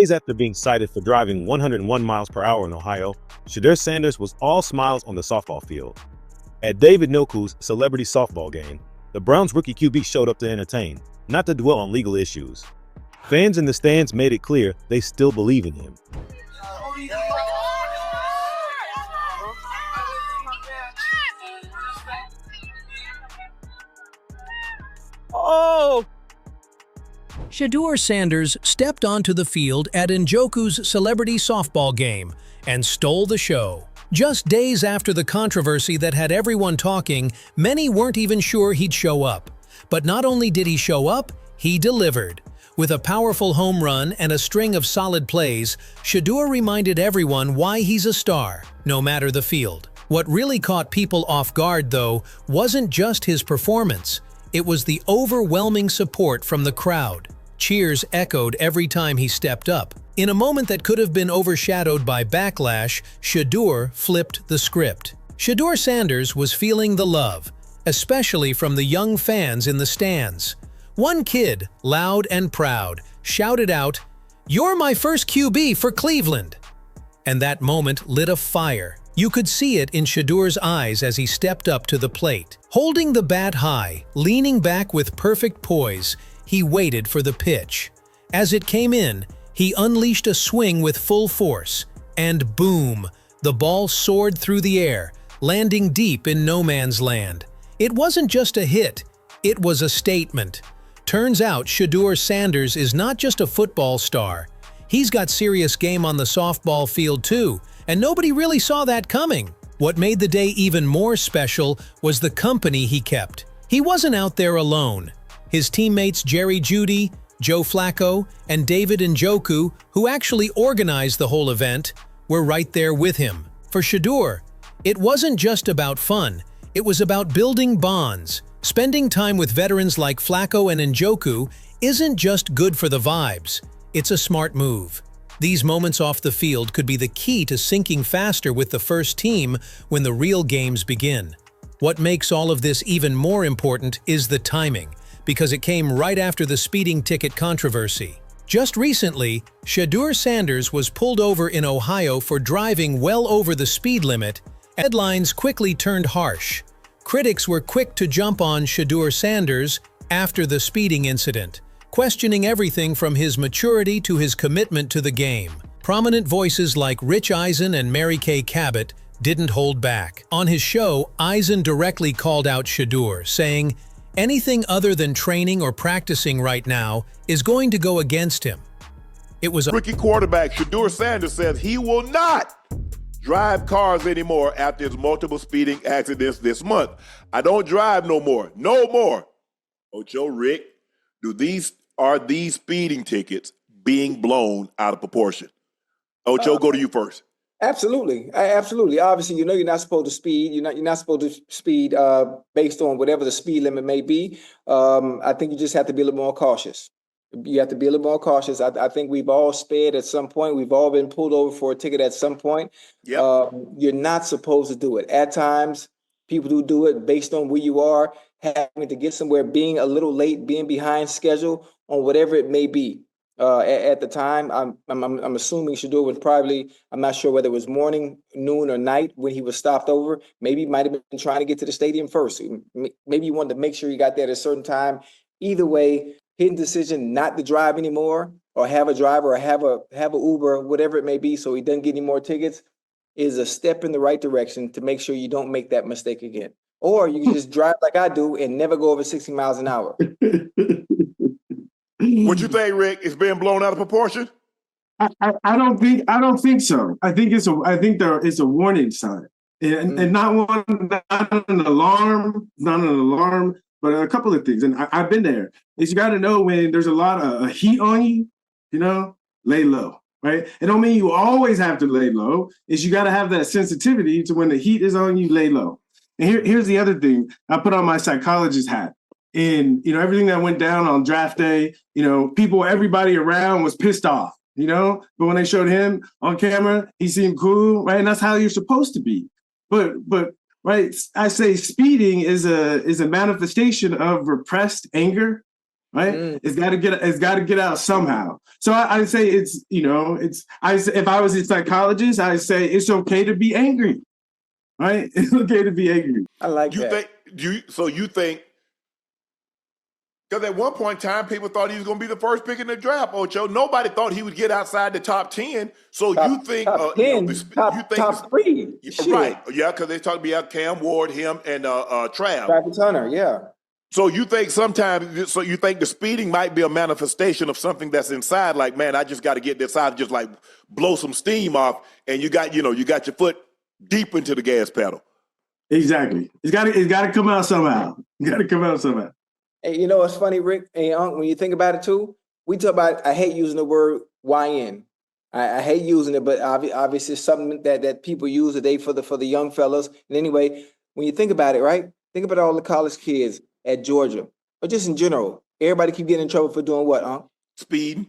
Days after being cited for driving 101 miles per hour in Ohio, Shedeur Sanders was all smiles on the softball field. At David Njoku's celebrity softball game, the Browns rookie QB showed up to entertain, not to dwell on legal issues. Fans in the stands made it clear they still believe in him. Oh! Shedeur Sanders stepped onto the field at Njoku's celebrity softball game and stole the show. Just days after the controversy that had everyone talking, many weren't even sure he'd show up. But not only did he show up, he delivered. With a powerful home run and a string of solid plays, Shedeur reminded everyone why he's a star, no matter the field. What really caught people off guard, though, wasn't just his performance. It was the overwhelming support from the crowd. Cheers echoed every time he stepped up. In a moment that could have been overshadowed by backlash, Shedeur flipped the script. Shedeur Sanders was feeling the love, especially from the young fans in the stands. One kid, loud and proud, shouted out, "You're my first QB for Cleveland!" And that moment lit a fire. You could see it in Shedeur's eyes as he stepped up to the plate. Holding the bat high, leaning back with perfect poise, he waited for the pitch. As it came in, he unleashed a swing with full force, and boom, the ball soared through the air, landing deep in no man's land. It wasn't just a hit, it was a statement. Turns out Shedeur Sanders is not just a football star. He's got serious game on the softball field too, and nobody really saw that coming. What made the day even more special was the company he kept. He wasn't out there alone. His teammates Jerry Jeudy, Joe Flacco, and David Njoku, who actually organized the whole event, were right there with him. For Shedeur, it wasn't just about fun, it was about building bonds. Spending time with veterans like Flacco and Njoku isn't just good for the vibes, it's a smart move. These moments off the field could be the key to syncing faster with the first team when the real games begin. What makes all of this even more important is the timing, because it came right after the speeding ticket controversy. Just recently, Shedeur Sanders was pulled over in Ohio for driving well over the speed limit. Headlines quickly turned harsh. Critics were quick to jump on Shedeur Sanders after the speeding incident, questioning everything from his maturity to his commitment to the game. Prominent voices like Rich Eisen and Mary Kay Cabot didn't hold back. On his show, Eisen directly called out Shedeur, saying, "Anything other than training or practicing right now is going to go against him." It was a rookie quarterback Shedeur Sanders says he will not drive cars anymore after his multiple speeding accidents this month. "I don't drive no more. No more." Ocho, Rick, are these speeding tickets being blown out of proportion? Ocho, go to you first. Absolutely, absolutely. Obviously, you know you're not supposed to speed. You're not supposed to speed based on whatever the speed limit may be. I think you just have to be a little more cautious. You have to be a little more cautious. I think we've all sped at some point. We've all been pulled over for a ticket at some point. Yep. You're not supposed to do it. At times, people do it based on where you are, having to get somewhere, being a little late, being behind schedule on whatever it may be. At the time, I'm assuming Shedeur was probably, I'm not sure whether it was morning, noon, or night when he was stopped over. Maybe he might have been trying to get to the stadium first. Maybe he wanted to make sure he got there at a certain time. Either way, his decision not to drive anymore, or have a driver, or have a Uber, whatever it may be, so he doesn't get any more tickets, is a step in the right direction to make sure you don't make that mistake again. Or you can just drive like I do and never go over 60 miles an hour. What you think, Rick? It's being blown out of proportion? I don't think so. I think it's a warning sign, and not an alarm, but a couple of things. And I've been there. Is you got to know when there's a lot of heat on you, lay low, right? It don't mean you always have to lay low. Is you got to have that sensitivity to when the heat is on you, lay low. And here's the other thing. I put on my psychologist hat. And, everything that went down on draft day, everybody around was pissed off, but when they showed him on camera, he seemed cool, right? And that's how you're supposed to be. But right, I say speeding is a manifestation of repressed anger. right? It's got to get out somehow. So I say if I was a psychologist, I say it's okay to be angry, right? It's okay to be angry. I like that. You think, because at one point in time, people thought he was going to be the first pick in the draft, Ocho. Nobody thought he would get outside the top 10. So you think, top 10, top 3. Right. Yeah, because they talked about Cam Ward, him, and Travis Hunter, yeah. So you think the speeding might be a manifestation of something that's inside, like, man, I just got to get this out, just like blow some steam off, and you got your foot deep into the gas pedal. Exactly. It's got to come out somehow. Hey, you know what's funny, Rick? Hey, when you think about it too, we talk about, I hate using the word YN. I hate using it, but obviously it's something that people use today for the young fellas. And anyway, when you think about it, right? Think about all the college kids at Georgia, or just in general. Everybody keep getting in trouble for doing what, Speed.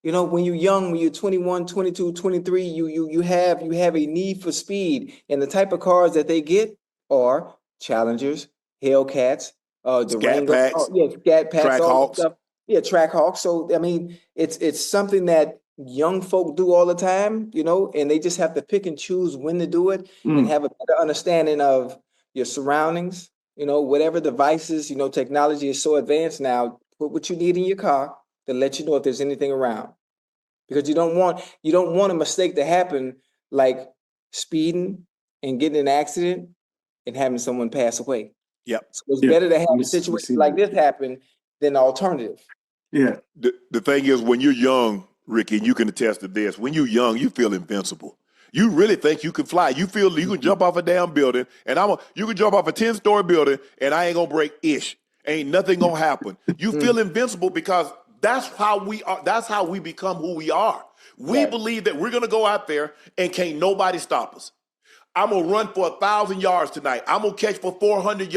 You know, when you're young, when you're 21, 22, 23, you have a need for speed. And the type of cars that they get are Challengers, Hellcats, Durango, Scat Packs, Track all Hawks. that stuff. Yeah, Track Hawks. So I mean, it's something that young folk do all the time, and they just have to pick and choose when to do it and have a better understanding of your surroundings. Whatever devices, technology is so advanced now. Put what you need in your car to let you know if there's anything around, because you don't want a mistake to happen, like speeding and getting in an accident and having someone pass away. Yep. So it's better to have a situation like this happen than the alternative. Yeah. The thing is, when you're young, Ricky, and you can attest to this, when you're young, you feel invincible. You really think you can fly. You feel you can jump off a damn building, and you can jump off a 10-story building, and I ain't gonna break ish. Ain't nothing gonna happen. You feel invincible because that's how we are. That's how we become who we are. We believe that we're gonna go out there and can't nobody stop us. I'm gonna run for 1,000 yards tonight. I'm gonna catch for 400 yards.